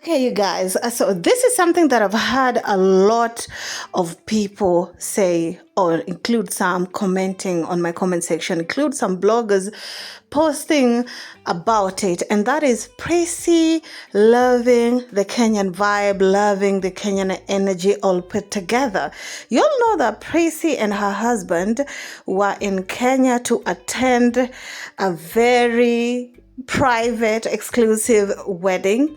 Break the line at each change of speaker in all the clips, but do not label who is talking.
Okay, you guys, so this is something that I've had a lot of people say or include some commenting on my comment section, include some bloggers posting about it, and that is Prissy loving the Kenyan vibe, loving the Kenyan energy all put together. You all know that Prissy and her husband were in Kenya to attend a very private, exclusive wedding.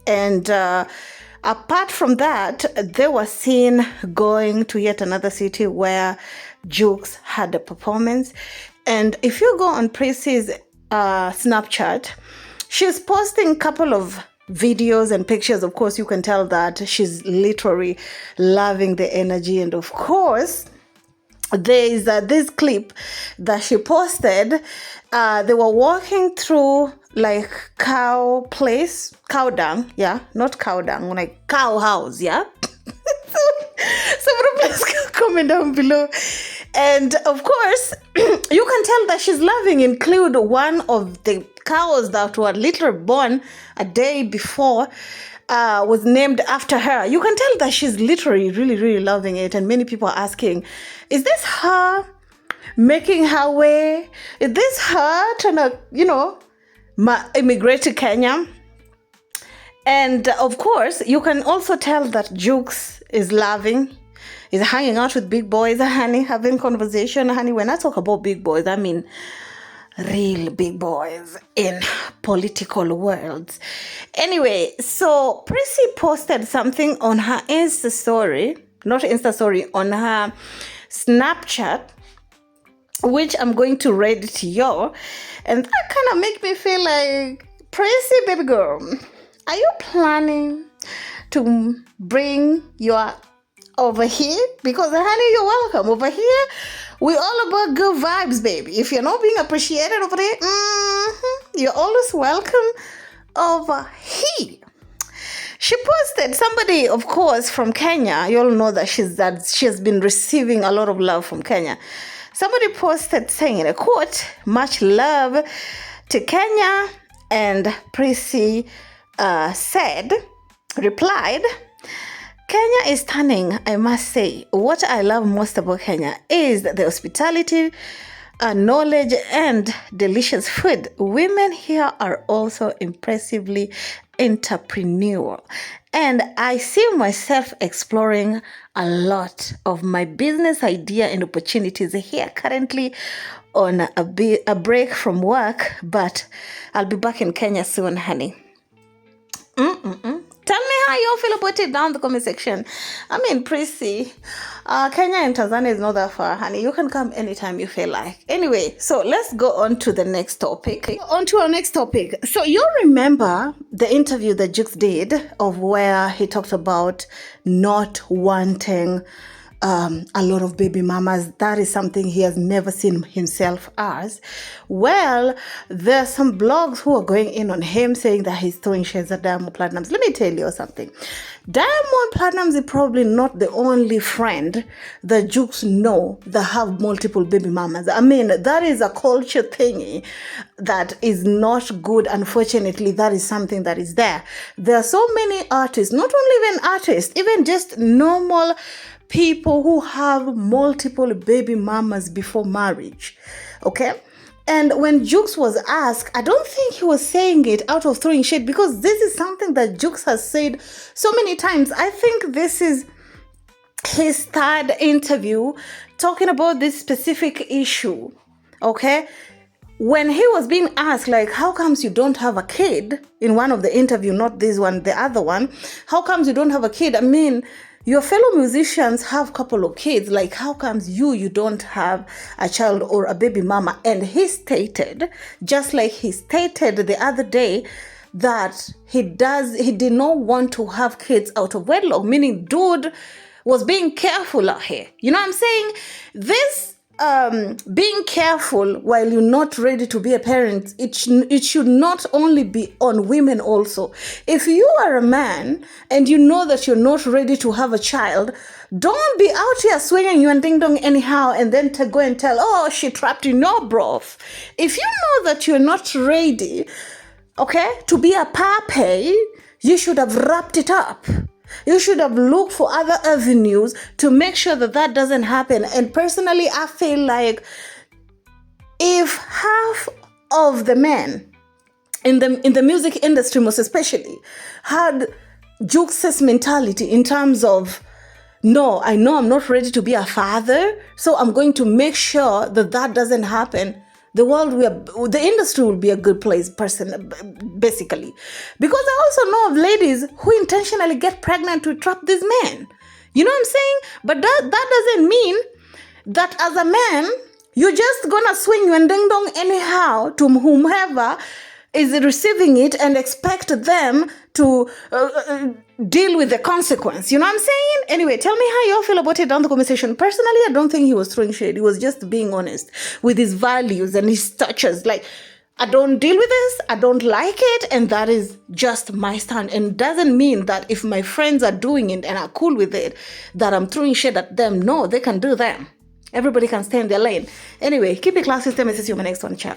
And apart from that, they were seen going to yet another city where Jukes had a performance. And if you go on Prissy's Snapchat, she's posting a couple of videos and pictures. Of course, you can tell that she's literally loving the energy. And of course, there is this clip that she posted. They were walking through like cow dung, yeah, not cow dung, like cow house, yeah. So please comment down below. And of course, you can tell that she's loving include one of the cows that were literally born a day before, was named after her. You can tell that she's literally really loving it. And many people are asking, is this her making her way? Is this her trying to, immigrate to Kenya? And of course, you can also tell that Jukes is loving, is hanging out with big boys, honey, having conversation, honey. When I talk about big boys, I mean real big boys in political worlds. Anyway, so Prissy posted something on her Insta story, not Insta story, on her Snapchat, which I'm going to read to you. And that kind of make me feel like, Prissy, baby girl, are you planning to bring your over here? Because honey, you're welcome over here. We're all about good vibes, baby. If you're not being appreciated over there, you're always welcome over here. She posted, somebody, of course, from Kenya. You all know that she has been receiving a lot of love from Kenya. Somebody posted saying in a quote, "Much love to Kenya," and Prissy replied, "Kenya is stunning, I must say. What I love most about Kenya is the hospitality, knowledge, and delicious food. Women here are also impressively entrepreneurial, and I see myself exploring a lot of my business idea and opportunities here. Currently on a break from work, but I'll be back in Kenya soon, honey." Tell me how you feel about it down in the comment section. I mean, Prissy, Kenya and Tanzania is not that far, honey. You can come anytime you feel like. Anyway, so let's go on to the next topic. On to our next topic. So you remember the interview that Jukes did of where he talked about not wanting a lot of baby mamas. That is something he has never seen himself as. Well, there are some blogs who are going in on him saying that he's throwing shades at Diamond Platnumz. Let me tell you something. Diamond Platnumz is probably not the only friend that Jukes know that have multiple baby mamas. I mean, that is a culture thingy that is not good. Unfortunately, that is something that is there. There are so many artists, not only even artists, even just normal people who have multiple baby mamas before marriage, okay? And when Jukes was asked, I don't think he was saying it out of throwing shade, because this is something that Jukes has said so many times. I think this is his third interview talking about this specific issue, okay? When he was being asked, like, how comes you don't have a kid in one of the interview, not this one, the other one, how comes you don't have a kid? I mean, your fellow musicians have a couple of kids. Like, how comes you don't have a child or a baby mama? And he stated, just like he stated the other day, that he did not want to have kids out of wedlock, meaning dude was being careful out here. You know what I'm saying? This being careful while you're not ready to be a parent, it should not only be on women also. If you are a man and you know that you're not ready to have a child, don't be out here swinging you and ding dong anyhow and then to go and tell, oh, she trapped you. No, bro. If you know that you're not ready, okay, to be a pape, you should have wrapped it up. You should have looked for other avenues to make sure that that doesn't happen. And personally, I feel like if half of the men in the music industry, most especially, had Jukes' mentality in terms of, no, I know I'm not ready to be a father, so I'm going to make sure that that doesn't happen, the industry will be a good place, basically. Because I also know of ladies who intentionally get pregnant to trap these men. You know what I'm saying? But that doesn't mean that as a man, you're just gonna swing your ding dong anyhow to whomever is receiving it and expect them to deal with the consequence. You know what I'm saying? Anyway, tell me how y'all feel about it down the comment section. Personally, I don't think he was throwing shade. He was just being honest with his values and his touches. Like, I don't deal with this, I don't like it, and that is just my stand. And doesn't mean that if my friends are doing it and are cool with it, that I'm throwing shade at them. No, they can do them. Everybody can stay in their lane. Anyway, keep it classy. See you in my next one. Ciao.